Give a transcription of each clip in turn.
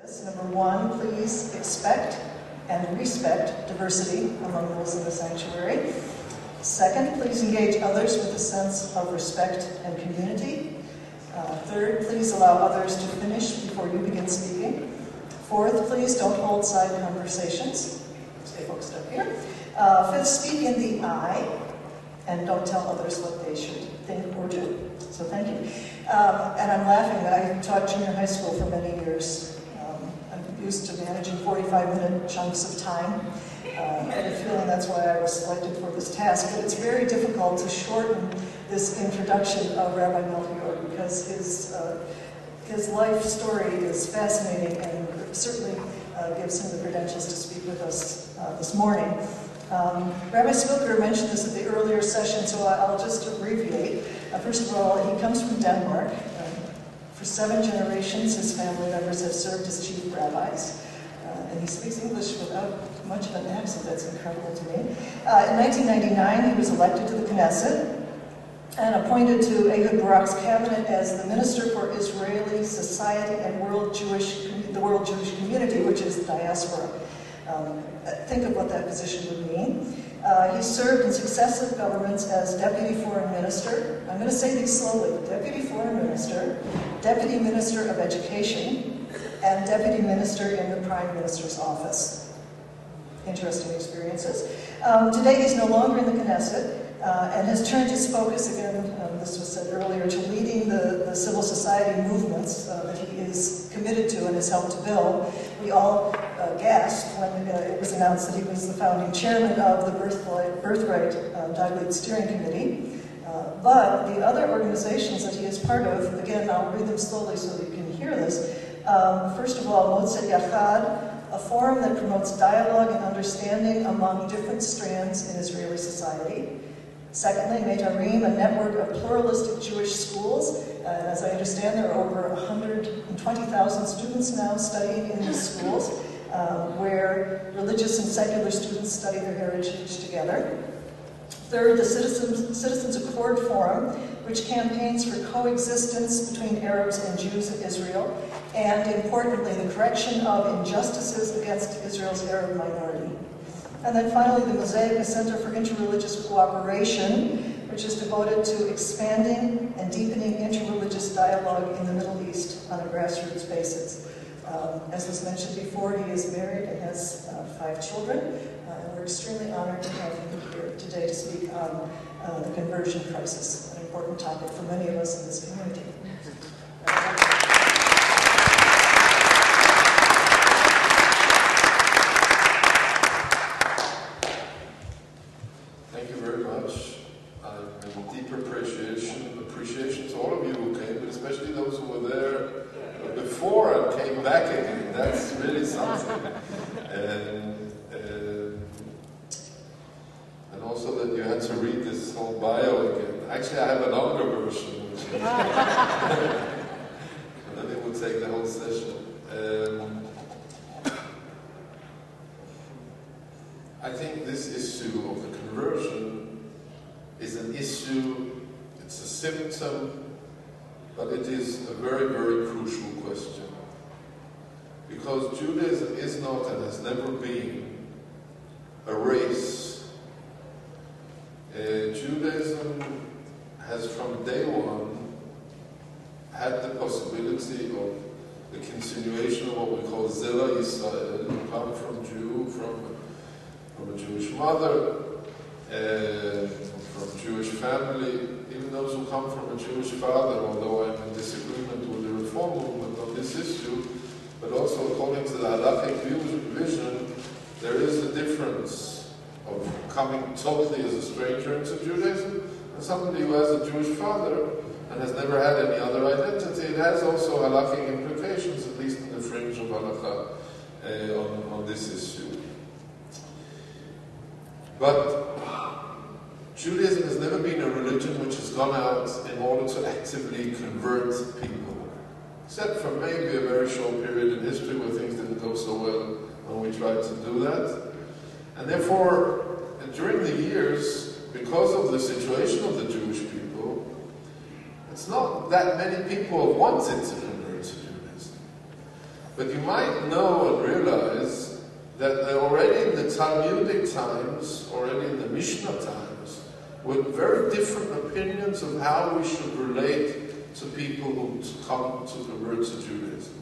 Number one, please expect and respect diversity among those in the sanctuary. Second, please engage others with a sense of respect and community. Third, please allow others to finish before you begin speaking. Fourth, please don't hold side conversations. Stay focused up here. Fifth, speak in the I, and don't tell others what they should think or do. So thank you. And I'm laughing. I taught junior high school for many years. I'm used to managing 45-minute chunks of time. I had a feeling that's why I was selected for this task. But it's very difficult to shorten this introduction of Rabbi Melchior because his life story is fascinating and certainly gives him the credentials to speak with us this morning. Rabbi Spilker mentioned this at the earlier session, so I'll just abbreviate. First of all, he comes from Denmark. For 7 generations, his family members have served as chief rabbis. And he speaks English without much of an accent. That's incredible to me. In 1999, he was elected to the Knesset and appointed to Ehud Barak's cabinet as the Minister for Israeli Society and the World Jewish Community, which is the diaspora. Think of what that position would mean. He served in successive governments as Deputy Foreign Minister. I'm going to say these slowly. Deputy Foreign Minister, Deputy Minister of Education, and Deputy Minister in the Prime Minister's office. Interesting experiences. Today he's no longer in the Knesset and has turned his focus, again, this was said earlier, to leading the civil society movements that he is committed to and has helped to build. We all gasped when it was announced that he was the founding chairman of the Birthright Dalit Steering Committee. But the other organizations that he is part of, again, I'll read them slowly so that you can hear this. First of all, Motzei Yachad, a forum that promotes dialogue and understanding among different strands in Israeli society. Secondly, Meitarim, a network of pluralistic Jewish schools. As I understand, there are over 120,000 students now studying in these schools, where religious and secular students study their heritage together. Third, the Citizens Accord Forum, which campaigns for coexistence between Arabs and Jews in Israel, and importantly, the correction of injustices against Israel's Arab minority. And then finally, the Mosaic, a Center for Interreligious Cooperation, which is devoted to expanding and deepening interreligious dialogue in the Middle East on a grassroots basis. As was mentioned before, he is married and has 5 children, and we're extremely honored to have him here today to speak on the conversion crisis, an important topic for many of us in this community. Thank you very much. I have a deep appreciation to all of you who came, but especially those who were there before and came back again. That's really something. And also that you had to read this whole bio again. Actually, I have a longer version, which is and then it would take the whole session. I think this issue of the conversion is an issue, it's a symptom, but it is a very, very crucial question. Because Judaism is not and has never been a race. Judaism has from day one had the possibility of the continuation of what we call Zera Yisrael, who come from a Jewish mother, from Jewish family, even those who come from a Jewish father, although I'm in disagreement with the Reform movement on this issue, but also according to the halakhic vision, there is a difference of coming totally as a stranger into Judaism, and somebody who has a Jewish father and has never had any other identity. It has also halakhic implications, at least in the fringe of halakha, on this issue. But Judaism has never been a religion which has gone out in order to actively convert people, except for maybe a very short period in history where things didn't go so well when we tried to do that. And therefore, during the years, because of the situation of the Jewish people, it's not that many people have wanted to convert to Judaism. But you might know and realize that already in the Talmudic times, already in the Mishnah times, with very different opinions of how we should relate to people who come to convert to Judaism.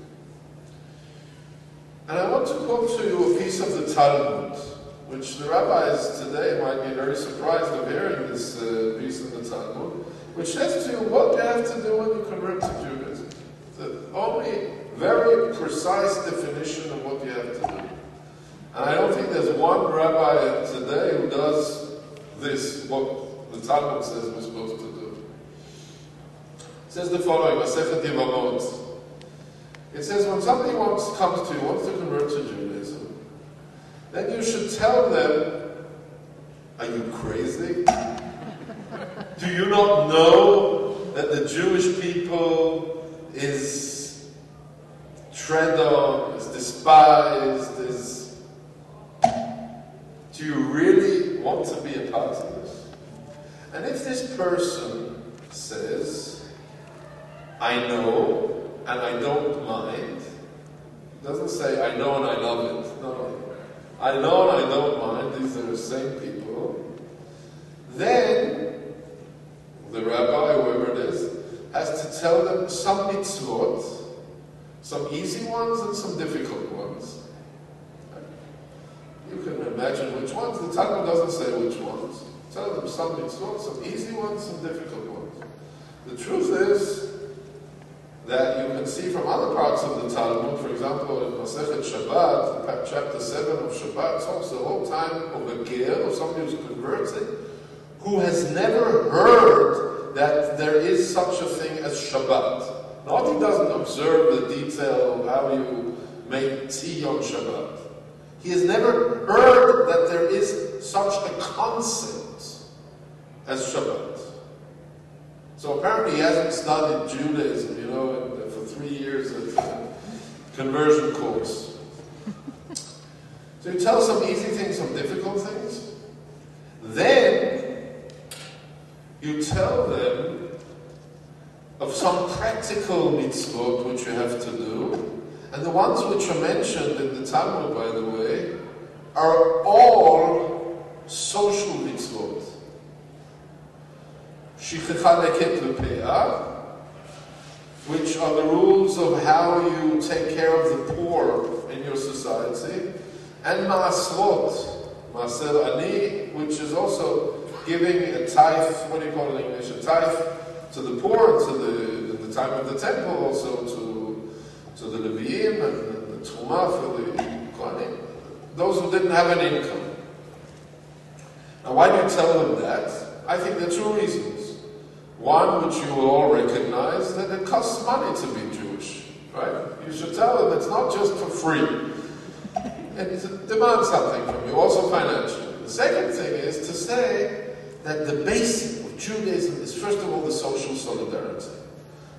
And I want to quote to you a piece of the Talmud, which the rabbis today might be very surprised of hearing this piece of the Talmud, which says to you what you have to do when you convert to Judaism. The only very precise definition of what you have to do. And I don't think there's one rabbi today who does this, what the Talmud says we're supposed to do. It says the following, Masechet Yevamot. It says when somebody wants to convert to Judaism, then you should tell them, are you crazy? Do you not know that the Jewish people is tread on, is despised, is... Do you really want to be a part of this? And if this person says, I know, and I don't mind, it doesn't say, I know and I love it. No. I know and I don't mind, these are the same people. Then, the rabbi, whoever it is, has to tell them some mitzvot, some easy ones and some difficult ones. You can imagine which ones. The Talmud doesn't say which ones. Tell them some mitzvot, some easy ones, some difficult ones. The truth is that you can see from other parts of the Talmud, for example, in Masechet Shabbat, chapter 7 of Shabbat, talks the whole time of a ger, of somebody who's converted, who has never heard that there is such a thing as Shabbat. Not he doesn't observe the detail of how you make tea on Shabbat. He has never heard that there is such a concept as Shabbat. So apparently he hasn't studied Judaism, for 3 years at a conversion course. So you tell some easy things, some difficult things. Then you tell them of some practical mitzvot which you have to do. And the ones which are mentioned in the Talmud, by the way, are all social mitzvot. Which are the rules of how you take care of the poor in your society, and ma'asrot, ma'aser ani, which is also giving a tithe, what do you call it in English, a tithe to the poor, in the time of the temple, also to the Leviim and the Trumah for the Kohanim, those who didn't have an income. Now why do you tell them that? I think there are two reasons. One, which you will all recognize, that it costs money to be Jewish, right? You should tell them it's not just for free. It demands something from you, also financially. The second thing is to say that the basic of Judaism is, first of all, the social solidarity.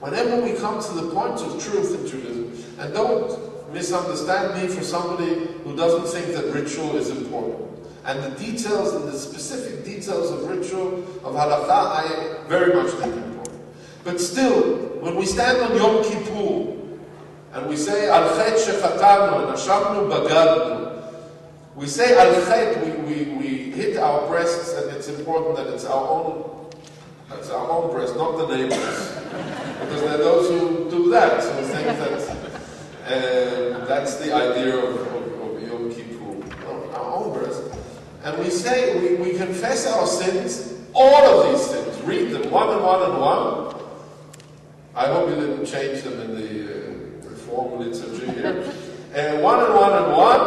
Whenever we come to the point of truth in Judaism, and don't misunderstand me for somebody who doesn't think that ritual is important. And the details and the specific details of ritual, of halakha, I very much think important. But still, when we stand on Yom Kippur, and we say, Al chet shechatanu, and Hashamnu bagadnu, we say Al chet, we hit our breasts, and it's important that it's our own breast, not the neighbor's. Because there are those who do that, so think that that's the idea of Yom Kippur, our own breast. And we say, we confess our sins, all of these sins, read them one and one and one. I hope you didn't change them in the Reform liturgy here. One and one and one,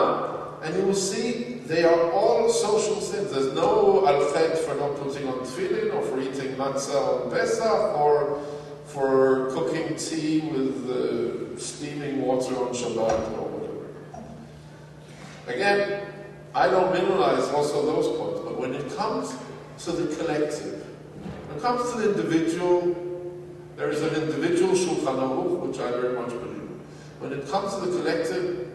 and you will see they are all social sins. There's no al-chet for not putting on tefillin, or for eating matzah on Pesach, or for cooking tea with steaming water on Shabbat, or whatever. Again, I don't minimize also those points, but when it comes to the collective, when it comes to the individual, there is an individual Shulchan Aruch, which I very much believe in. When it comes to the collective,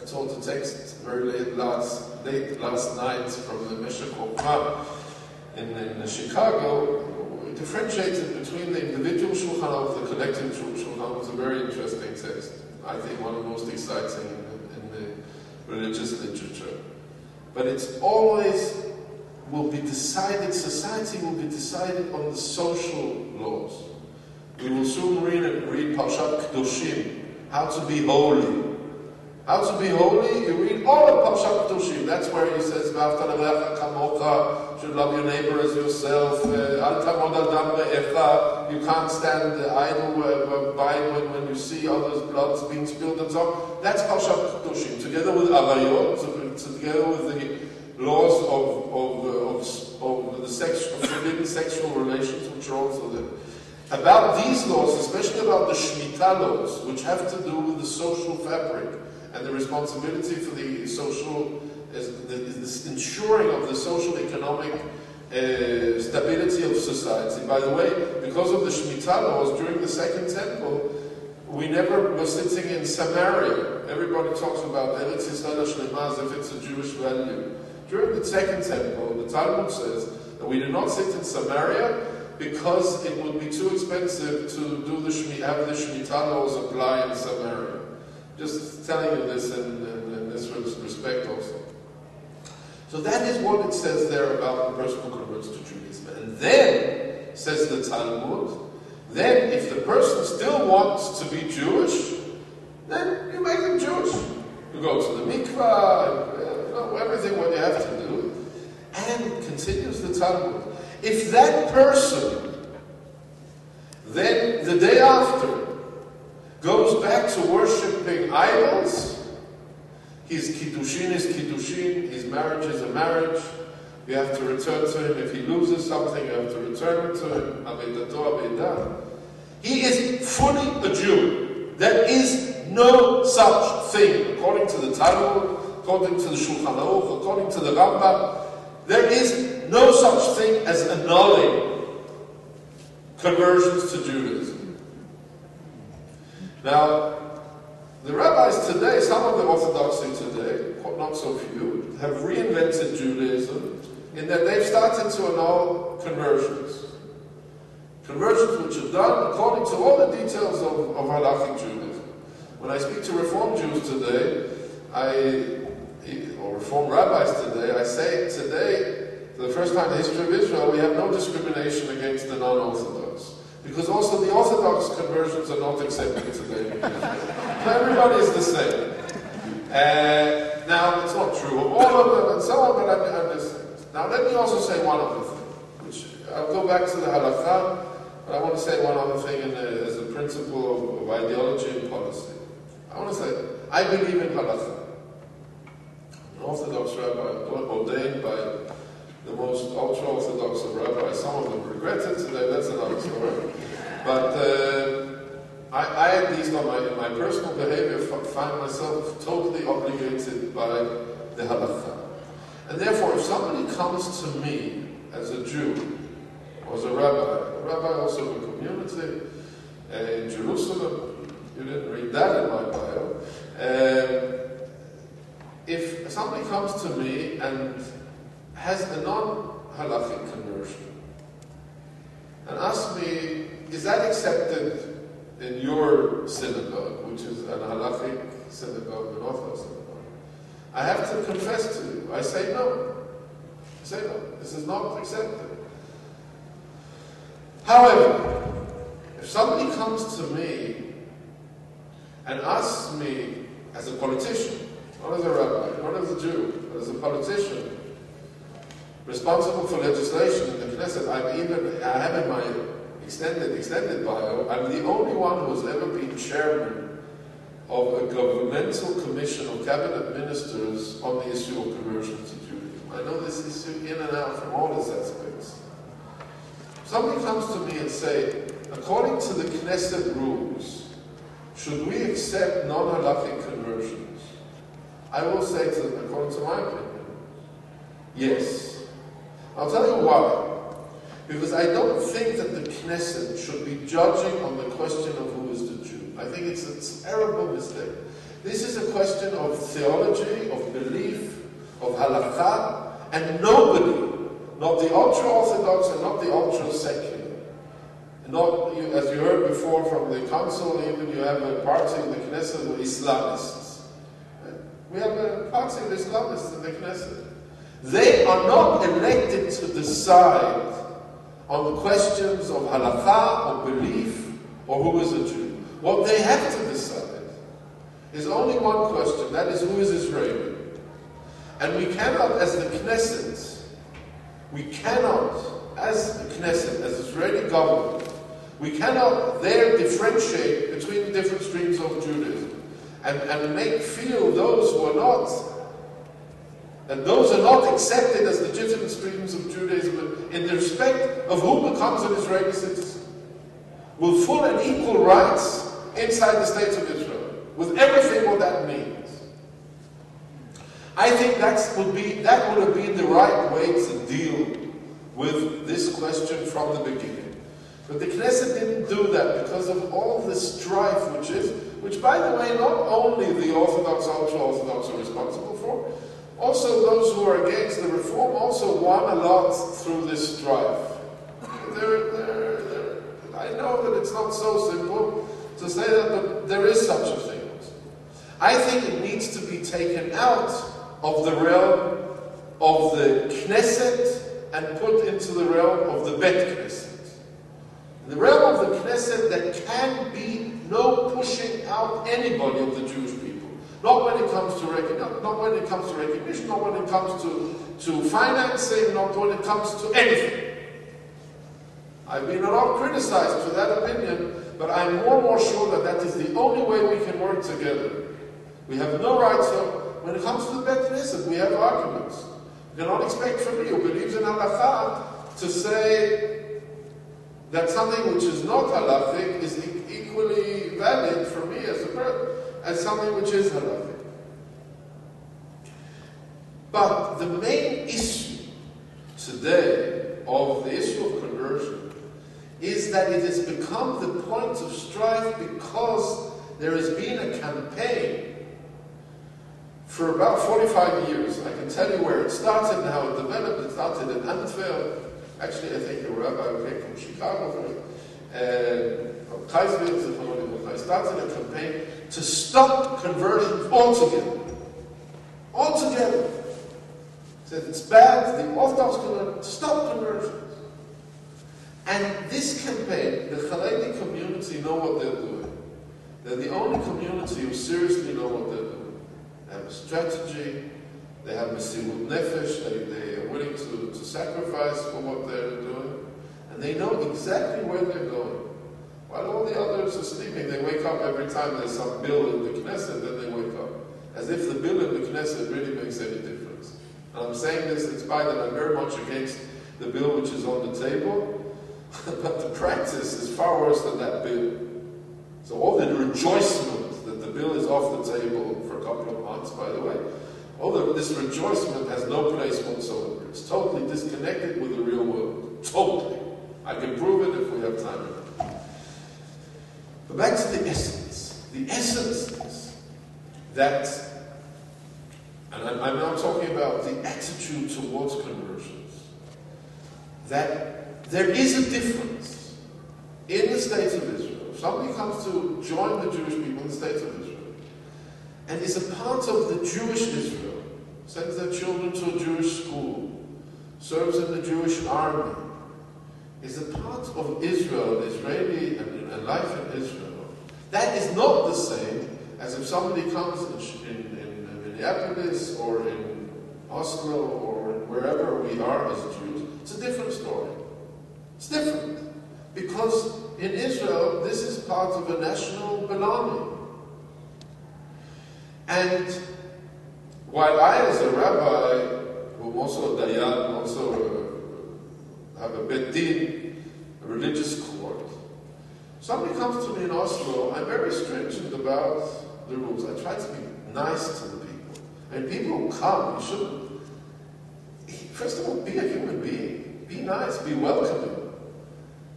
I told the text very late last night from the Meshech Chokhmah in Chicago. We differentiated between the individual Shulchan Aruch, the collective Shulchan Aruch. It was a very interesting text. I think, one of the most exciting in the religious literature. But it's always will be decided, society will be decided on the social laws. We will soon read Parshat Kedoshim, how to be holy. How to be holy, you read all of Parshat Kedoshim. That's where he says, V'ahavta l'reacha kamocha, you should love your neighbor as yourself. Al tamod al dam re'echa, you can't stand idle by when you see others' blood being spilled and so on. That's Parshat Kedoshim, together with Arayot, together with the laws of the forbidden sexual relations, which are also there. About these laws, especially about the Shemitah laws, which have to do with the social fabric and the responsibility for the social, this ensuring of the social economic stability of society. By the way, because of the Shemitah laws during the Second Temple, we never were sitting in Samaria. Everybody talks about Eretz Yisrael Shlema as if it's a Jewish value. During the Second Temple, the Talmud says that we do not sit in Samaria because it would be too expensive to do have the Shemitah laws apply in Samaria. Just telling you this in this respect also. So that is what it says there about the person who converts to Judaism. And then, says the Talmud, then if the person still wants to be Jewish, then you make him Jewish. You go to the mikvah, everything what you have to do. And continues the Talmud, if that person then the day after goes back to worshipping idols, his kiddushin is kiddushin, his marriage is a marriage, you have to return to him. If he loses something, you have to return it to him. Abedato abedah. He is fully a Jew. There is no such thing, according to the Talmud, according to the Shulchan Aruch, according to the Rabbi, there is no such thing as annulling conversions to Judaism. Now, the rabbis today, some of the orthodoxy today, not so few, have reinvented Judaism in that they've started to annul conversions. Conversions which are done according to all the details of halakhic Judaism. When I speak to Reform Jews today, or Reform rabbis today, I say today, for the first time in the history of Israel, we have no discrimination against the non-Orthodox. Because also the Orthodox conversions are not accepted today. Everybody is the same. Now, it's not true of all of them and so on, but I'm just saying. Now, let me also say one other thing, which I'll go back to the halakha, but I want to say one other thing as a principle of ideology and policy. I want to say, I believe in halakha. An Orthodox rabbi ordained by the most ultra-Orthodox of rabbis. Some of them regret it today, that's another story. But I at least in my personal behavior, find myself totally obligated by the halakha. And therefore, if somebody comes to me as a Jew, or as a rabbi also in the community, in Jerusalem, you didn't read that in my bio, if somebody comes to me and has a non-halakhic conversion, and asks me, is that accepted in your synagogue, which is an halakhic synagogue, an Orthodox synagogue? I have to confess to you. I say no. This is not accepted. However, if somebody comes to me and asks me as a politician, not as a rabbi, not as a Jew, but as a politician, responsible for legislation in the Knesset, I have in my extended bio, I'm the only one who has ever been chairman of a governmental commission of cabinet ministers on the issue of conversion to Judaism. I know this issue in and out from all its aspects. Somebody comes to me and say, according to the Knesset rules, should we accept non-halakhic conversions? I will say to them, according to my opinion, yes. I'll tell you why. Because I don't think that the Knesset should be judging on the question of who is the Jew. I think it's a terrible mistake. This is a question of theology, of belief, of halakha, and nobody, not the ultra-Orthodox and not the ultra-secular, Not, as you heard before from the council, even you have a party in the Knesset of Islamists. We have a party of Islamists in the Knesset. They are not elected to decide on the questions of halakha or belief or who is a Jew. What they have to decide is only one question, that is, who is Israeli? And we cannot, as the Knesset, as the Knesset, as Israeli government, we cannot there differentiate between the different streams of Judaism and make feel those who are not, that those are not accepted as legitimate streams of Judaism in the respect of who becomes an Israeli citizen, with full and equal rights inside the State of Israel, with everything what that means. I think that would have been the right way to deal with this question from the beginning. But the Knesset didn't do that because of all the strife which by the way, not only the Orthodox, ultra-Orthodox are responsible for, also those who are against the reform also won a lot through this strife. I know that it's not so simple to say that, but there is such a thing. I think it needs to be taken out of the realm of the Knesset and put into the realm of the Bet Knesset. In the realm of the Knesset, there can be no pushing out anybody of the Jewish people. Not when it comes to recognition, not when it comes to financing, not when it comes to anything. I've been a lot criticized for that opinion, but I'm more and more sure that that is the only way we can work together. We have no right, so when it comes to the Bet Knesset, we have arguments. You cannot expect from me who believes in halakha to say that something which is not halakhic is equally valid for me as something which is halakhic. But the main issue today of the issue of conversion is that it has become the point of strife because there has been a campaign for about 45 years. I can tell you where it started and how it developed. It started in Antwerp. Actually, I think a rabbi who came from Chicago, from Kaisville, I started a campaign to stop conversions altogether. Altogether. He said it's bad, the Orthodox conversion, stop conversions. And this campaign, the Haredi community know what they're doing. They're the only community who seriously know what they're doing. They have a strategy, they have Mesirut Nefesh, they are willing to sacrifice for what they're doing, and they know exactly where they're going. While all the others are sleeping, they wake up every time there's some bill in the Knesset, then they wake up. As if the bill in the Knesset really makes any difference. And I'm saying this in spite that I'm very much against the bill which is on the table, but the practice is far worse than that bill. So all the rejoicement that the bill is off the table for a couple of months, by the way, although this rejoicement has no place whatsoever. It's totally disconnected with the real world. Totally. I can prove it if we have time. But back to the essence. The essence is that, and I'm now talking about the attitude towards conversions, that there is a difference in the state of Israel. If somebody comes to join the Jewish people in the state of Israel, and is a part of the Jewish Israel, sends their children to a Jewish school, serves in the Jewish army, is a part of Israel, Israeli and life in Israel. That is not the same as if somebody comes in Minneapolis or in Oslo or wherever we are as Jews. It's a different story. It's different. Because in Israel, this is part of a national belonging. And while I, as a rabbi, who also a dayan, also have a bet din, a religious court, somebody comes to me in Oslo, I'm very stringent about the rules. I try to be nice to the people. And people who come, you shouldn't, first of all, be a human being. Be nice, be welcoming.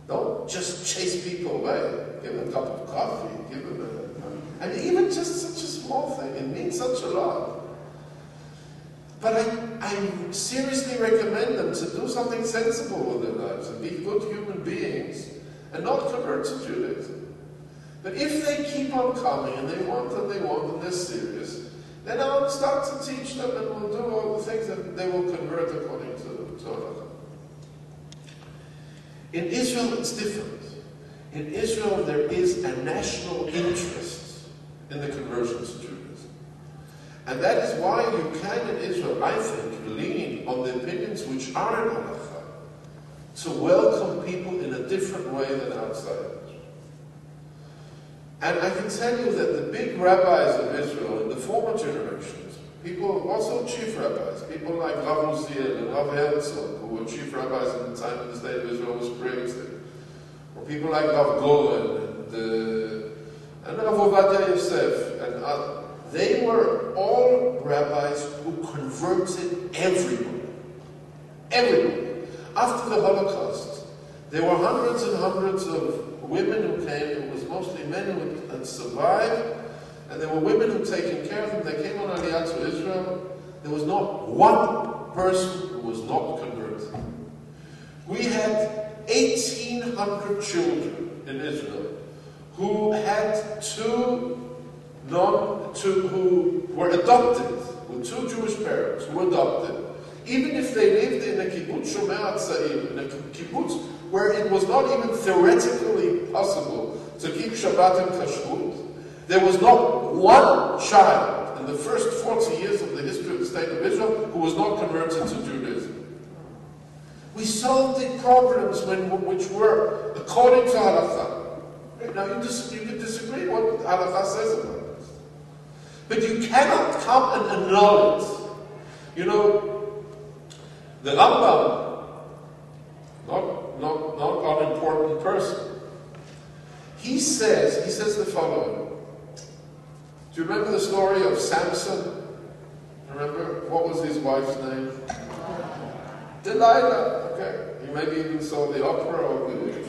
Don't just chase people away. Give them a cup of coffee, give them and even just such a small thing, it means such a lot. But I seriously recommend them to do something sensible with their lives and be good human beings and not convert to Judaism. But if they keep on coming and they want and they're serious, then I'll start to teach them and we'll do all the things that they will convert according to Halakha. In Israel, it's different. In Israel, there is a national interest in the conversion to Judaism. And that is why you can, in Israel, I think, lean on the opinions which are in Halakha to welcome people in a different way than outside Israel. And I can tell you that the big rabbis of Israel in the former generations, people, also chief rabbis, people like Rav Uziel and Rav Herzog, who were chief rabbis in the time when the state of Israel was created, or people like Rav Goren and Rav Ovadia Yosef, and they were all rabbis who converted everyone. Everyone. After the Holocaust, there were hundreds and hundreds of women who came. It was mostly men who had survived, and there were women who had taken care of them. They came on Aliyah to Israel. There was not one person who was not converted. We had 1,800 children in Israel who had who were adopted, with two Jewish parents who were adopted, even if they lived in a kibbutz Shomer HaTzair, in a kibbutz where it was not even theoretically possible to keep Shabbat and Kashrut. There was not one child in the first 40 years of the history of the state of Israel who was not converted to Judaism. We solved the problems which were according to Halakha. Now you can disagree what Halakha says about this. But you cannot come and annul it. You know, the Rambam, not an important person, he says the following. Do you remember the story of Samson? Remember? What was his wife's name? Delilah. Okay. You maybe even saw the opera or the...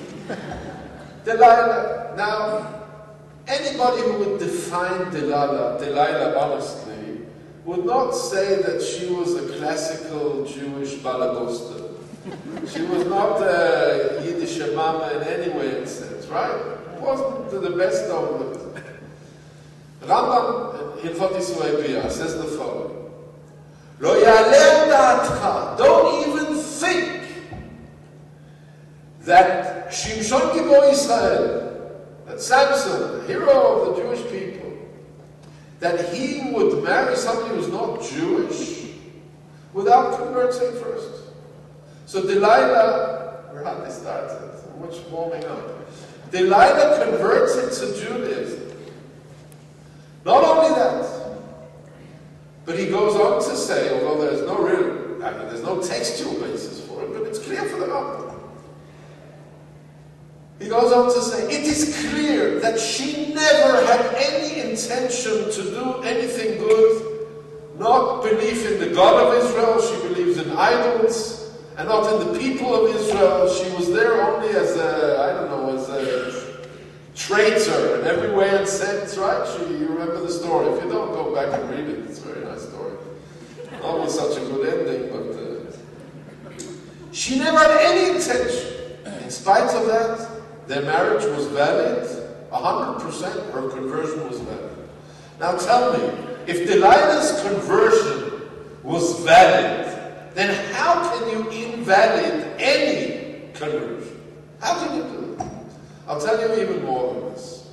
Delilah. Now, anybody who would define Delilah honestly, would not say that she was a classical Jewish balagosta. She was not a Yiddish mama in any way and sense, right? It wasn't the best known of it. Rambam in Hilchot Yisroel Biyah says the following: Lo ya'aleh da'atcha, don't even think that Shimshon Gibor Yisrael, that Samson, the hero of the Jewish people, that he would marry somebody who's not Jewish without converting first. So Delilah, we're hardly started, much warming up. Delilah converted to Judaism. Not only that, but he goes on to say, although there's no textual basis for it, but it's clear for the Rambam. He goes on to say, it is clear that she never had any intention to do anything good, not belief in the God of Israel, she believes in idols, and not in the people of Israel. She was there only as a traitor in every way and sense, right? You remember the story. If you don't, go back and read it. It's a very nice story. Not always such a good ending, but she never had any intention. In spite of that, their marriage was valid. 100% her conversion was valid. Now tell me, if Delilah's conversion was valid, then how can you invalid any conversion? How can you do it? I'll tell you even more than this.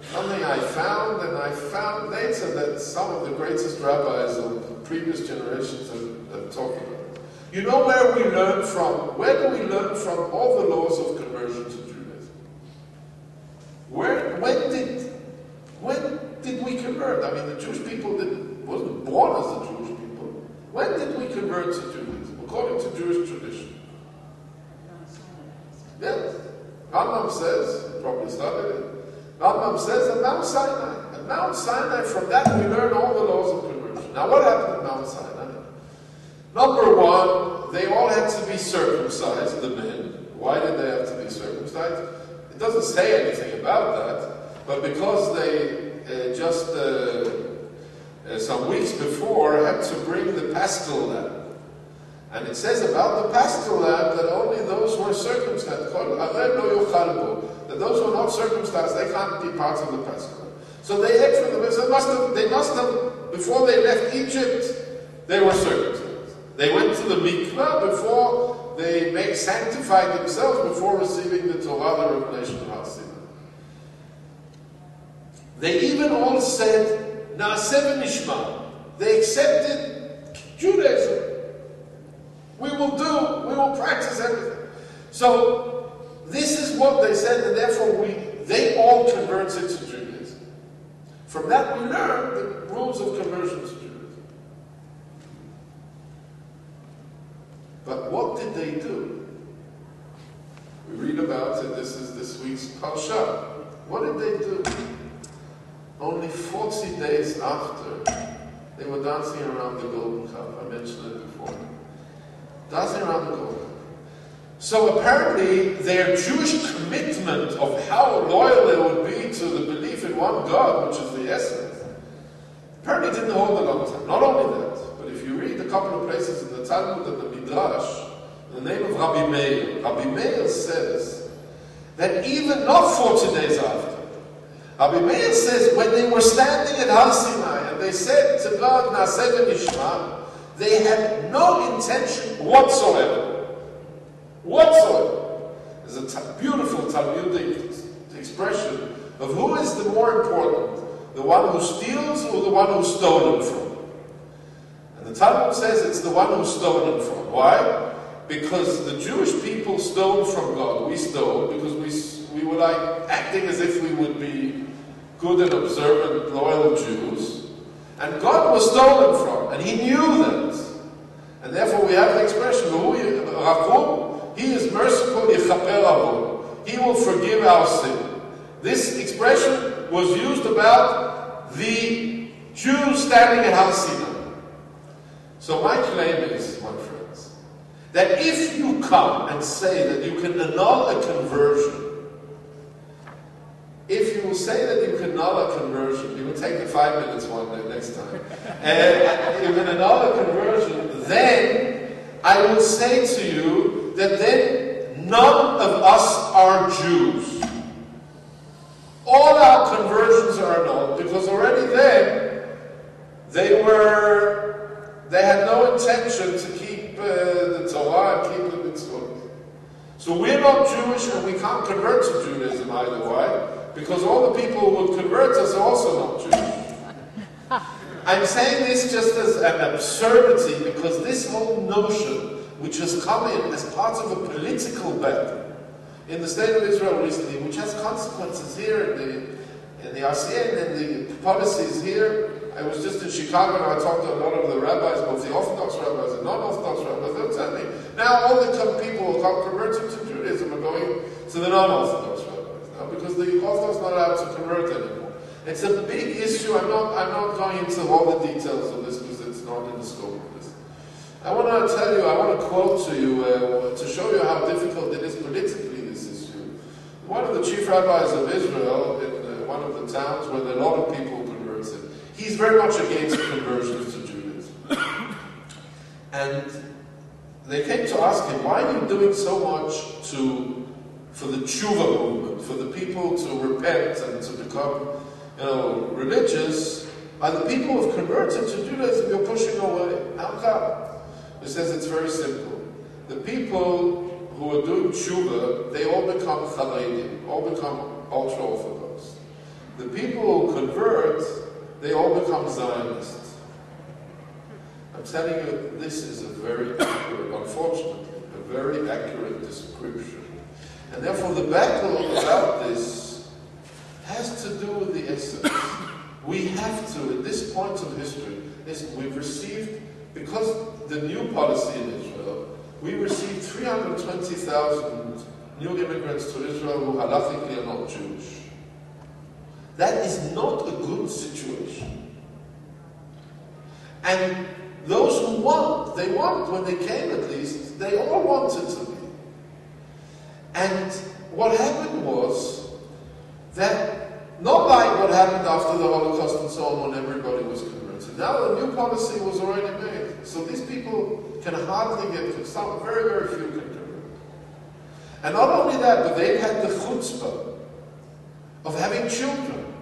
Something I found later that some of the greatest rabbis of previous generations have talked about. You know where we learn from? Where do we learn from all the laws of conversion to Judaism? When did we convert? I mean, the Jewish people wasn't born as the Jewish people. When did we convert to Judaism? According to Jewish tradition. Yes. Rambam says, you probably studied it, Rambam says at Mount Sinai. At Mount Sinai, from that we learn all the laws of conversion. Now what happened at Mount Sinai? Number one, they all had to be circumcised, the men. Why did they have to be circumcised? It doesn't say anything about that, but because they some weeks before had to bring the paschal lamb. And it says about the paschal lamb that only those who are circumcised, that those who are not circumcised, they can't be part of the paschal lamb. So they ate from the they must have, before they left Egypt, they were circumcised. They went to the mikvah before they sanctified themselves before receiving the Torah, the revelation of Har Sinai. They even all said, Na'aseh v'nishma. They accepted Judaism. We will practice everything. So, this is what they said, and therefore they all converted to Judaism. From that we learn the rules of conversion to Judaism. But what did they do? We read about it, this is this week's Parsha. What did they do? Only 40 days after, they were dancing around the golden cup. I mentioned it before. Dancing around the golden cup. So apparently, their Jewish commitment of how loyal they would be to the belief in one God, which is the essence, apparently didn't hold a long time. Not only that, but if you read a couple of places in the Talmud and the Midrash, in the name of Rabbi Meir says that even not 40 days after, Rabbi Meir says when they were standing at Har Sinai and they said to God, Na'aseh v'nishma, they had no intention whatsoever. There's a beautiful Talmudic expression of who is the more important, the one who steals or the one who's stolen from. And the Talmud says it's the one who's stolen from. Why? Because the Jewish people stole from God. We stole because we were like acting as if we would be good and observant, loyal Jews. And God was stolen from, and He knew that. And therefore we have the expression, He is merciful, Yechaper Avon. He will forgive our sin. This expression was used about the Jews standing at Har Sinai. So my claim is, my friends, that if you come and say that you can annul a conversion, if you will say that you can annul a conversion, you will take the 5 minutes one day next time, and you can annul a conversion, then I will say to you that then none of us are Jews. All our conversions are annulled because already then they had no intention to keep the Torah and keep the mitzvot. So we're not Jewish and we can't convert to Judaism either. Why? Because all the people who would convert us are also not Jewish. I'm saying this just as an absurdity because this whole notion, which has come in as part of a political battle in the state of Israel recently, which has consequences here in the RCN and the policies here. I was just in Chicago and I talked to a lot of the rabbis, both the Orthodox rabbis and non-Orthodox rabbis. They'll tell me, now all the people who are converted to Judaism are going to the non-Orthodox rabbis now because the Orthodox are not allowed to convert anymore. It's a big issue. I'm not going into all the details of this because it's not in the scope of this. I want to quote to you to show you how difficult it is politically, this issue. One of the chief rabbis of Israel in one of the towns where there are a lot of people who converted, he's very much against conversions to Judaism. And they came to ask him, why are you doing so much for the tshuva movement, for the people to repent and to become religious? By the people who have converted to Judaism, you're pushing away. How come? He says it's very simple. The people who are doing tshuva, they all become charedim, all become ultra-orthodox. The people who convert, they all become Zionists. I'm telling you, this is a very accurate, unfortunately, a very accurate description. And therefore the battle about this has to do with the essence. We have to, at this point of history, we've received, because the new policy in Israel, we received 320,000 new immigrants to Israel who halachically are not Jewish. That is not a good situation. And those who they want, when they came at least, they all wanted to be. And what happened was that, not like what happened after the Holocaust and so on when everybody was converted, Now a new policy was already made. So these people can hardly get, some very, very few can convert. And not only that, but they had the chutzpah of having children.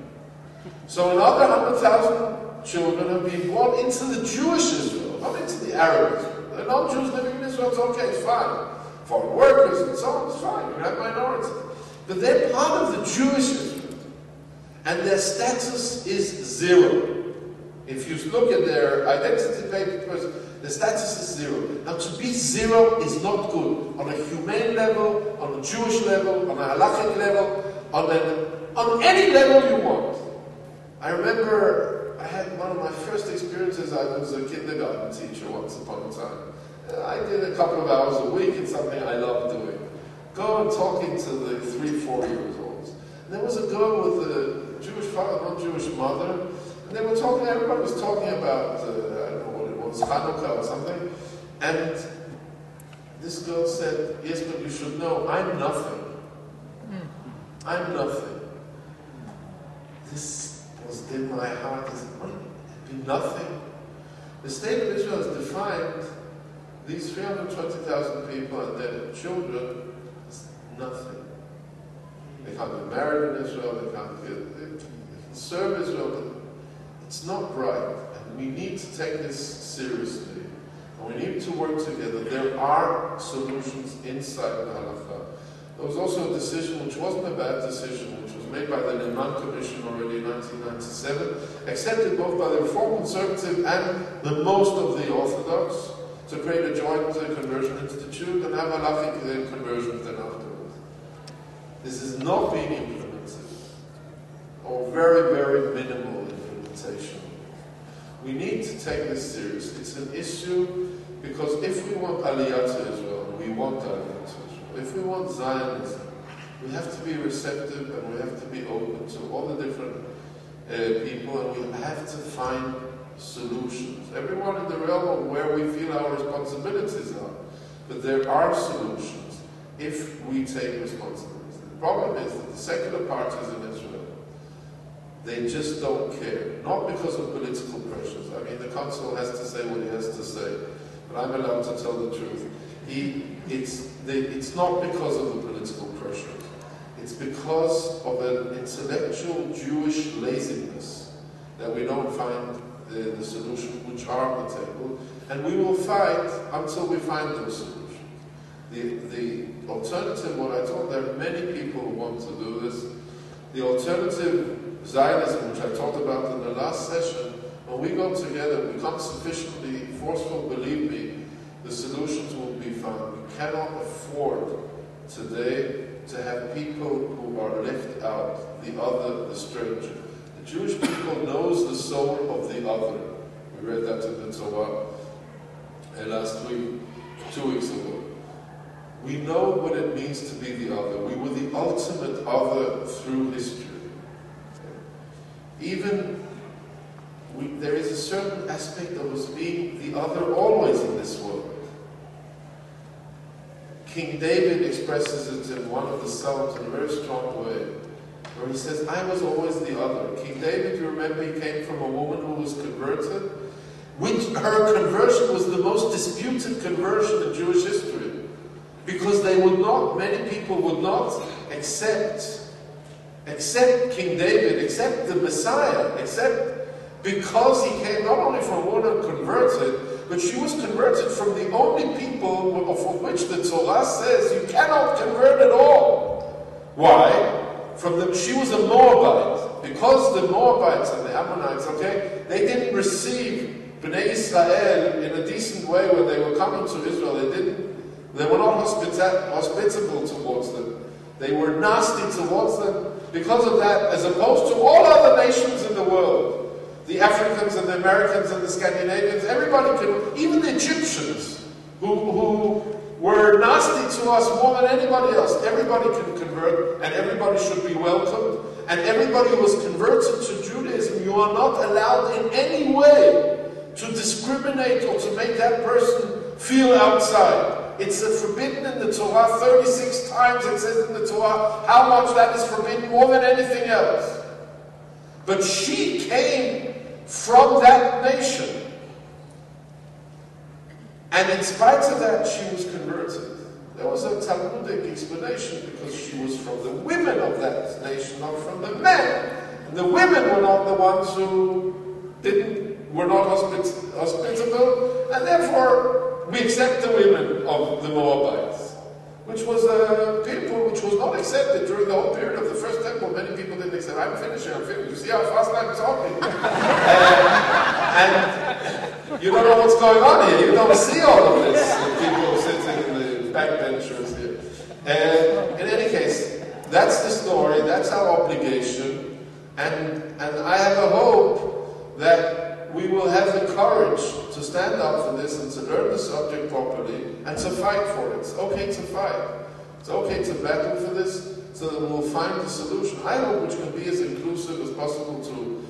So another 100,000 children have been born into the Jewish Israel, not into the Arab Israel. The non-Jews living in Israel, it's okay, it's fine. Foreign workers and so on, it's fine. You have minorities. But they're part of the Jewish Israel. And their status is zero. If you look at their identity papers, the status is zero. Now, to be zero is not good. On a humane level, on a Jewish level, on a halachic level, on any level you want. I remember I had one of my first experiences. I was a kindergarten teacher once upon a time. I did a couple of hours a week. It's something I love doing. Go and talking to the 3-4 years olds. And there was a girl with a Jewish father, not Jewish mother. And they were talking, everybody was talking about, I don't know what it was, Hanukkah or something. And this girl said, yes, but you should know, I'm nothing. I'm nothing. This was in my heart, be nothing. The state of Israel has defined these 320,000 people and their children as nothing. They can't get married in Israel, they can serve Israel, but it's not right. And we need to take this seriously. And we need to work together. There are solutions inside the halakha. There was also a decision, which wasn't a bad decision, which was made by the Neman Commission already in 1997, accepted both by the Reform Conservative and the most of the Orthodox, to create a joint conversion institute and have halachic conversions then afterwards. This is not being implemented, or very, very minimal implementation. We need to take this seriously. It's an issue because if we want Aliyah to Israel, and we want Aliyah to Israel, if we want Zionism, we have to be receptive and we have to be open to all the different people, and we have to find solutions. Everyone in the realm of where we feel our responsibilities are. But there are solutions if we take responsibility. The problem is that the secular parties in Israel, they just don't care. Not because of political pressures. I mean, the consul has to say what he has to say, but I'm allowed to tell the truth. It's not because of the political pressures. It's because of an intellectual Jewish laziness that we don't find the solutions which are on the table, and we will fight until we find those solutions. The alternative, what I told, there are many people who want to do this. The alternative Zionism, which I talked about in the last session, when we go together and become sufficiently forceful, believe me, the solutions will be found. We cannot afford today to have people who are left out, the other, the stranger. The Jewish people knows the soul of the other. We read that in the Torah last week, 2 weeks ago. We know what it means to be the other. We were the ultimate other through history. There is a certain aspect of us being the other always in this world. King David expresses it in one of the Psalms in a very strong way, where he says, I was always the other. King David, you remember, he came from a woman who was converted, which her conversion was the most disputed conversion in Jewish history, because many people would not accept King David, accept the Messiah, because he came not only from a woman converted, but she was converted from the only people for which the Torah says you cannot convert at all. Why? She was a Moabite. Because the Moabites and the Ammonites, they didn't receive Bnei Israel in a decent way when they were coming to Israel. They were not hospitable towards them. They were nasty towards them. Because of that, as opposed to all other nations in the world, the Africans and the Americans and the Scandinavians, even the Egyptians, who were nasty to us more than anybody else, everybody can convert, and everybody should be welcomed, and everybody who was converted to Judaism, you are not allowed in any way to discriminate or to make that person feel outside. It's forbidden in the Torah. 36 times it says in the Torah how much that is forbidden, more than anything else. But she came from that nation. And in spite of that, she was converted. There was a Talmudic explanation, because she was from the women of that nation, not from the men. And the women were not the ones who were not hospitable, and therefore we accept the women of the Moabites, which was a people which was not accepted during the whole period of the first temple. Many people didn't accept. I'm finished. You see how fast I'm talking? And you don't know what's going on here. You don't see all of this. People sitting in the backbenchers here. In any case, that's the story. That's our obligation. And I have a hope that we will have the courage to stand up for this and to learn the subject properly and to fight for it. It's okay to fight. It's okay to battle for this so that we'll find the solution. I hope which can be as inclusive as possible to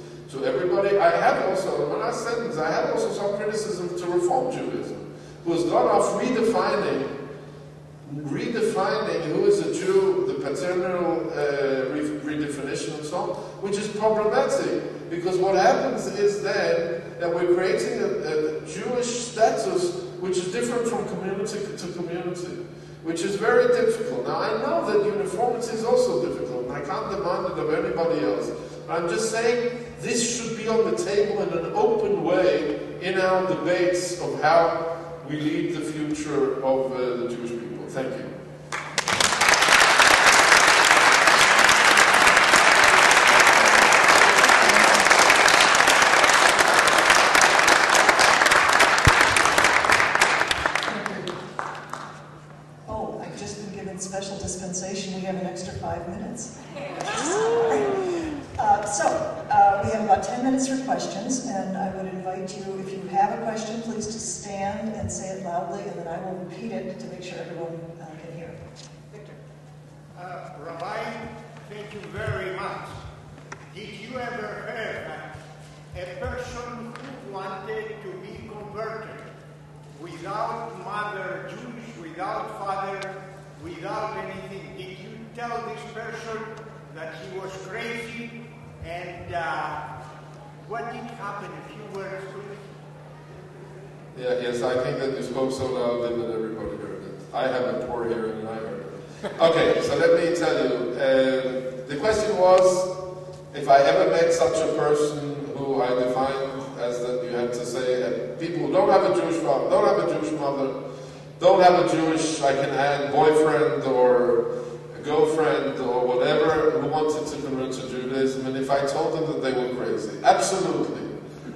everybody. I have also, one last sentence, I have also some criticism to Reform Judaism, who has gone off redefining who is a Jew, the paternal redefinition and so on, which is problematic, because what happens is then that we're creating a Jewish status which is different from community to community, which is very difficult. Now, I know that uniformity is also difficult, and I can't demand it of anybody else, but I'm just saying this should be on the table in an open way in our debates of how we lead the future of the Jewish people. Thank you. Oh, I've just been given special dispensation. We have an extra 5 minutes. We have about 10 minutes for questions, and I would invite you, if you have a question, please to stand and say it loudly, and then I will repeat it to make sure everyone can hear. Victor. Rabbi, thank you very much. Did you ever hear a person who wanted to be converted without mother Jewish, without father, without anything? Did you tell this person that he was crazy? And what did happen? A few words, please. Yes, I think that you spoke so loudly that everybody heard it. I have a poor hearing and I heard it. Okay, so let me tell you. The question was, if I ever met such a person who I defined as that you have to say, people who don't have a Jewish father, don't have a Jewish mother, don't have a Jewish, I can add, boyfriend or girlfriend or whatever, who wanted to convert to Judaism, and if I told them that they were crazy. Absolutely.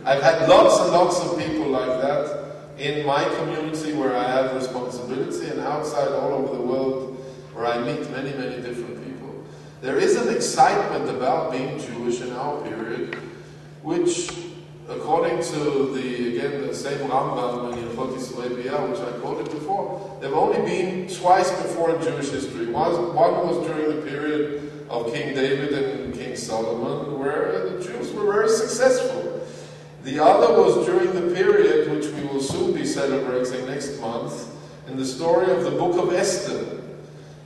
I've had lots and lots of people like that in my community where I have responsibility, and outside all over the world where I meet many, many different people. There is an excitement about being Jewish in our period, which, according to the same Rambam in Hilchot Yisrei B'Iyah, which I quoted before, there have only been twice before in Jewish history. One was during the period of King David and King Solomon, where the Jews were very successful. The other was during the period, which we will soon be celebrating next month, in the story of the book of Esther,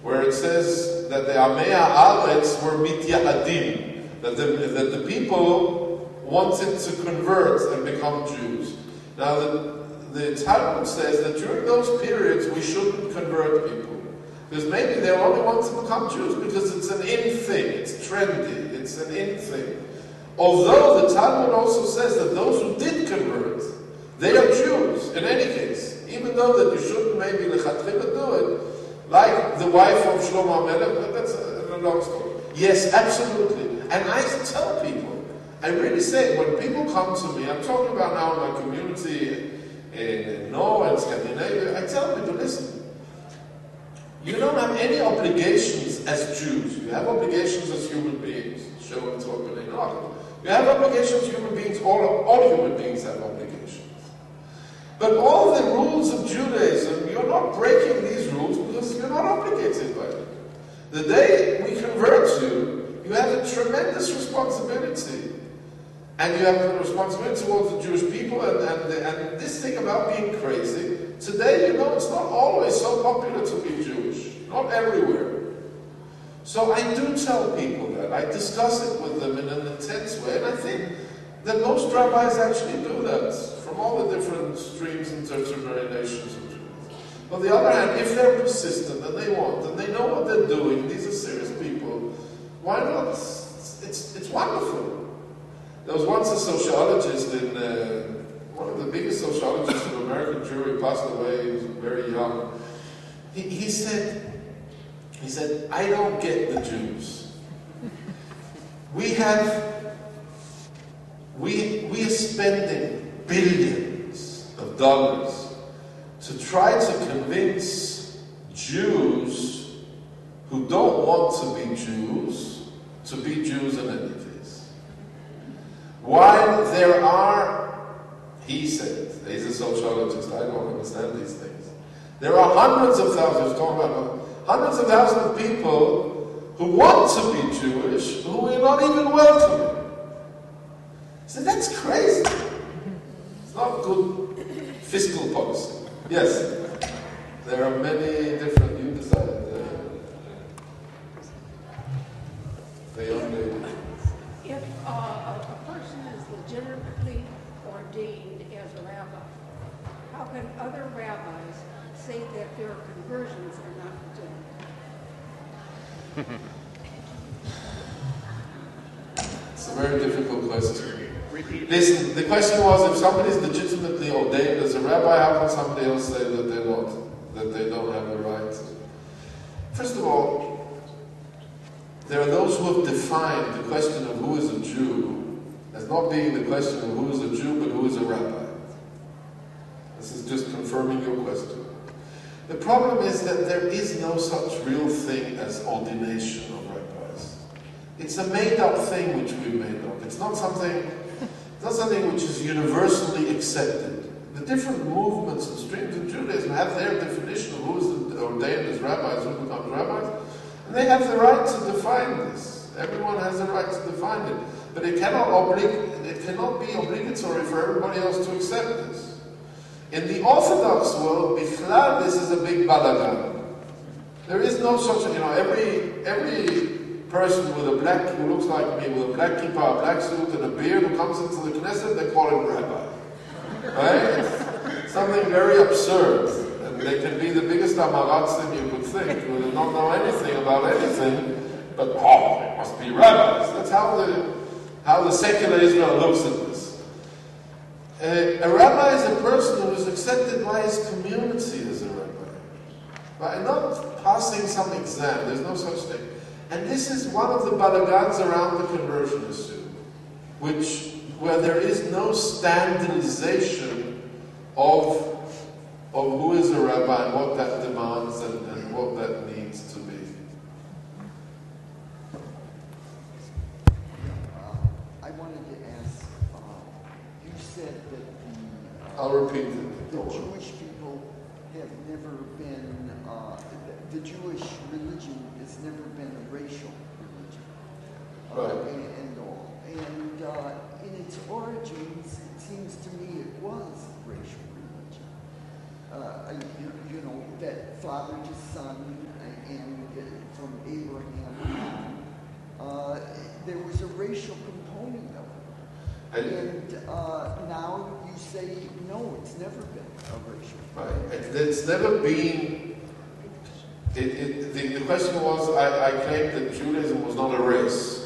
where it says that the Amei Haaretz were mityahadim, that the people wanted to convert and become Jews. Now, the Talmud says that during those periods we shouldn't convert people, because maybe they only want to become Jews because it's an in thing, it's trendy, it's an in thing. Although the Talmud also says that those who did convert, they are Jews in any case, even though that you shouldn't maybe lechatchila do it, like the wife of Shlomo HaMelech, but that's a long story. Yes, absolutely. And I tell people, I really say, when people come to me, I'm talking about now in my community in Norway and Scandinavia, I tell people, listen, you don't have any obligations as Jews. You have obligations as human beings. You have obligations as human beings. All human beings have obligations. But all the rules of Judaism, you're not breaking these rules because you're not obligated by them. The day we convert you, you have a tremendous responsibility. And you have a responsibility towards the Jewish people, and this thing about being crazy, today, you know, it's not always so popular to be Jewish. Not everywhere. So I do tell people that. I discuss it with them in an intense way, and I think that most rabbis actually do that, from all the different streams and tertiary nations of Jews. On the other hand, if they're persistent and they want, and they know what they're doing, these are serious people, why not? It's wonderful. There was once a sociologist in, one of the biggest sociologists of American Jewry passed away, he was very young. He said, I don't get the Jews. We are spending billions of dollars to try to convince Jews who don't want to be Jews in any case. While there are, he said, he's a sociologist, I don't understand these things. There are hundreds of thousands of people who want to be Jewish, who we're not even welcoming. So that's crazy. It's not good fiscal policy. Yes, there are many different, you decided. If a person is legitimately ordained as a rabbi, how can other rabbis say that their conversions are not legitimate? It's a very difficult question. Listen, the question was, if somebody is legitimately ordained as a rabbi, how can somebody else say that they're not, that they don't have the right? First of all, there are those who have defined the question of who is a Jew as not being the question of who is a Jew, but who is a rabbi. This is just confirming your question. The problem is that there is no such real thing as ordination of rabbis. It's a made-up thing which we made up. It's not something which is universally accepted. The different movements and streams of Judaism have their definition of who is ordained as rabbis, who becomes rabbis, and they have the right to define this. Everyone has the right to define it. But it cannot be obligatory for everybody else to accept this. In the Orthodox world, bichlal, this is a big balagan. There is no such, every person with who looks like me, with a black kippah, a black suit, and a beard, who comes into the Knesset, they call him rabbi. Right? It's something very absurd. And they can be the biggest amaratzim you could think, who do not know anything about anything, but, they must be rabbis. That's how the secular Israel looks at this. A rabbi is a person who is accepted by his community as a rabbi. By not passing some exam, there's no such thing. And this is one of the balagans around the conversion issue, where there is no standardization of who is a rabbi and what that demands and what that needs to be. I wanted to ask, you said that I'll repeat it. the Jewish people have never been, the Jewish religion has never been a racial religion. Right. And all. And in its origins, it seems to me it was racial religion. You know, that father to son, and from Abraham on, there was a racial component of it. And now you say, no, it's never been a racial. Right. It's never been. The question was, I claimed that Judaism was not a race.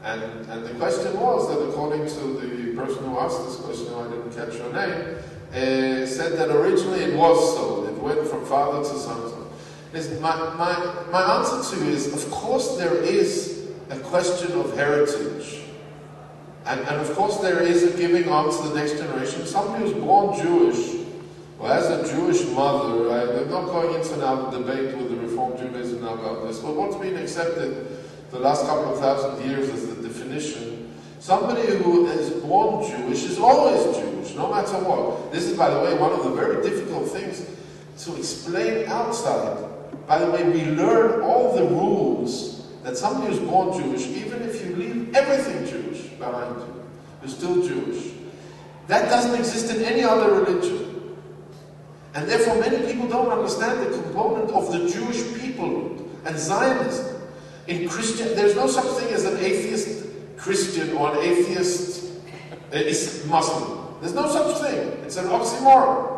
And the question was that according to the person who asked this question, I didn't catch her name, said that originally it was so. It went from father to son. Listen, my answer to you is, of course there is a question of heritage. And of course there is a giving on to the next generation. Somebody who's born Jewish, or has a Jewish mother, I'm not going into now the debate with the Reform Judaism now about this, but what's been accepted the last couple of thousand years as the definition, somebody who is born Jewish is always Jewish, no matter what. This is, by the way, one of the very difficult things to explain outside. By the way, we learn all the rules that somebody who's born Jewish, even if you leave everything Jewish behind you, you're still Jewish. That doesn't exist in any other religion. And therefore many people don't understand the component of the Jewish people and Zionism. In Christian, there's no such thing as an atheist Christian or an atheist is Muslim. There's no such thing. It's an oxymoron.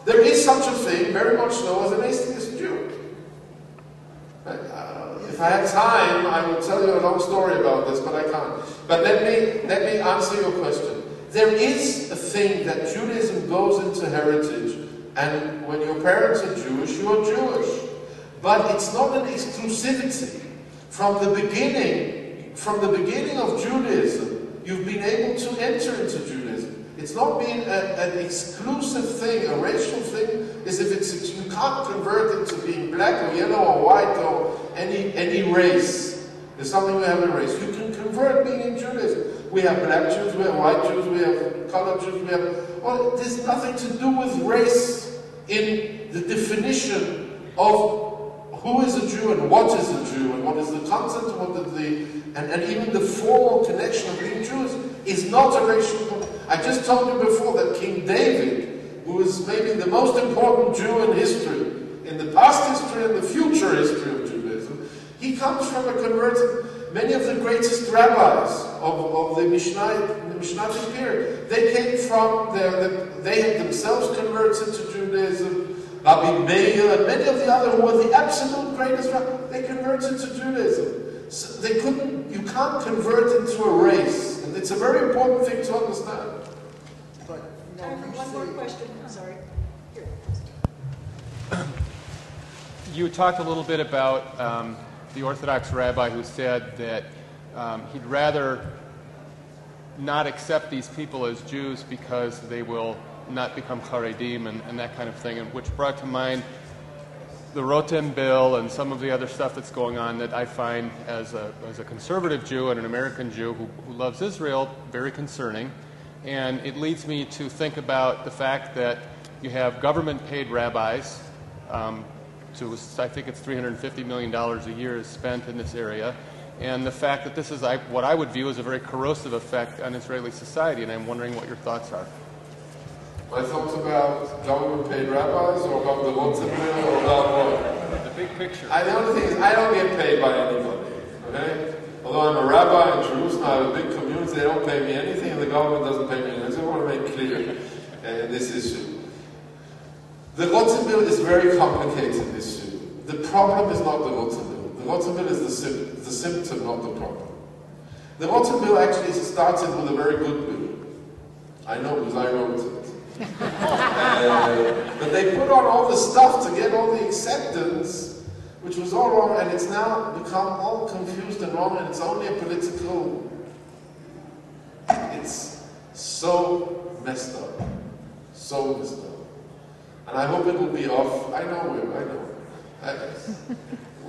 There is such a thing, very much so, as an atheist Jew. If I had time, I would tell you a long story about this, but I can't. But let me answer your question. There is a thing that Judaism goes into heritage, and when your parents are Jewish, you are Jewish. But it's not an exclusivity. From the beginning of Judaism, you've been able to enter into Judaism. It's not been an exclusive thing, a racial thing, as if you can't convert into being black or yellow or white or any race. There's something we have in race. You can convert being in Judaism. We have black Jews, we have white Jews, we have colored Jews, there's nothing to do with race in the definition of who is a Jew and what is a Jew and what is the content and what is and even the formal connection of being Jewish is not a racial. I just told you before that King David, who is maybe the most important Jew in history, in the past history and the future history of Judaism, he comes from a converted. Many of the greatest rabbis of the Mishnaitic period, they came from they had themselves converted to Judaism. Rabbi Melchior and many of the other who were the absolute greatest rabbis, they converted to Judaism. So you can't convert into a race, and it's a very important thing to understand. But no, Time for one more question. Sorry. Here. You talked a little bit about the Orthodox rabbi who said that he'd rather not accept these people as Jews because they will not become Haredim and that kind of thing, and which brought to mind the Rotem bill and some of the other stuff that's going on that I find as a conservative Jew and an American Jew who loves Israel very concerning. And it leads me to think about the fact that you have government-paid rabbis. I think it's $350 million a year is spent in this area, and the fact that this is what I would view as a very corrosive effect on Israeli society, and I'm wondering what your thoughts are. My thoughts about government-paid rabbis, or about the Rotem bill, or about what? The big picture. The only thing is, I don't get paid by anybody, okay? Although I'm a rabbi in Jerusalem, I have a big community, they don't pay me anything, and the government doesn't pay me anything. I want to make clear this issue. The Rotem bill is very complicated issue. The problem is not the Rotem bill. The Rotem bill is the symptom, not the problem. The Rotem bill actually started with a very good bill. I know because I wrote it. But they put on all the stuff to get all the acceptance, which was all wrong, and it's now become all confused and wrong, and it's only a political. It's so messed up. So messed up. And I hope it will be off. I know.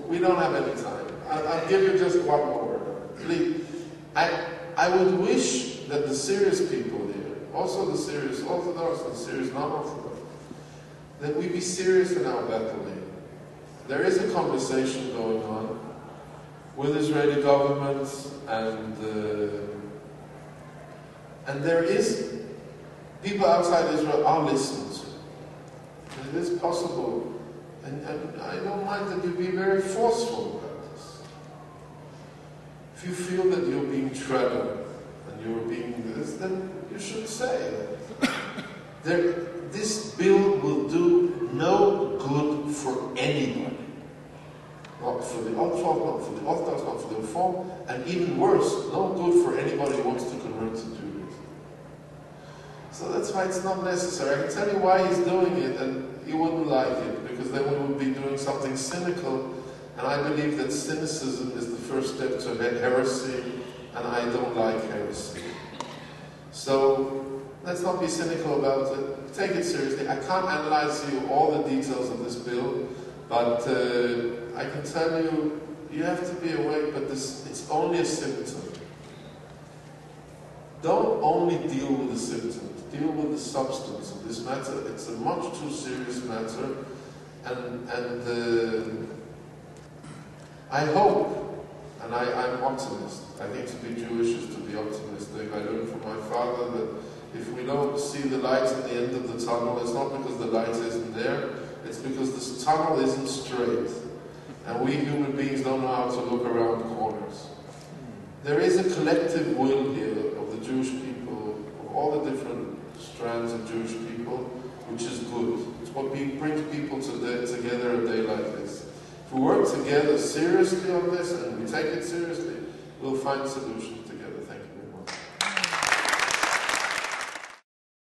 We don't have any time. I'll give you just one more word. Please. I would wish that the serious people here, also the serious Orthodox and serious non-Orthodox, that we be serious in our battle here. There is a conversation going on with Israeli government, and there is people outside Israel are listening to. It is possible, and I don't mind that you be very forceful about this. If you feel that you're being treaded and you're being this, then you should say that this bill will do no good for anybody. Not for the Orthodox, not for the Orthodox, not for the Reform, and even worse, no good for anybody who wants to convert to Judaism. So that's why it's not necessary. I can tell you why he's doing it, and he wouldn't like it, because then we would be doing something cynical, and I believe that cynicism is the first step to heresy, and I don't like heresy. So let's not be cynical about it. Take it seriously. I can't analyze you all the details of this bill, but I can tell you, you have to be awake, but it's only a symptom. Don't only deal with the symptoms. Deal with the substance of this matter. It's a much too serious matter, and I hope, and I'm optimist. I think to be Jewish is to be optimistic. I learned from my father that if we don't see the light at the end of the tunnel, it's not because the light isn't there, it's because this tunnel isn't straight. And we human beings don't know how to look around corners. There is a collective will here of the Jewish people, of all the different strands of Jewish people, which is good. It's what brings people together a day like this. If we work together seriously on this and we take it seriously, we'll find solutions together.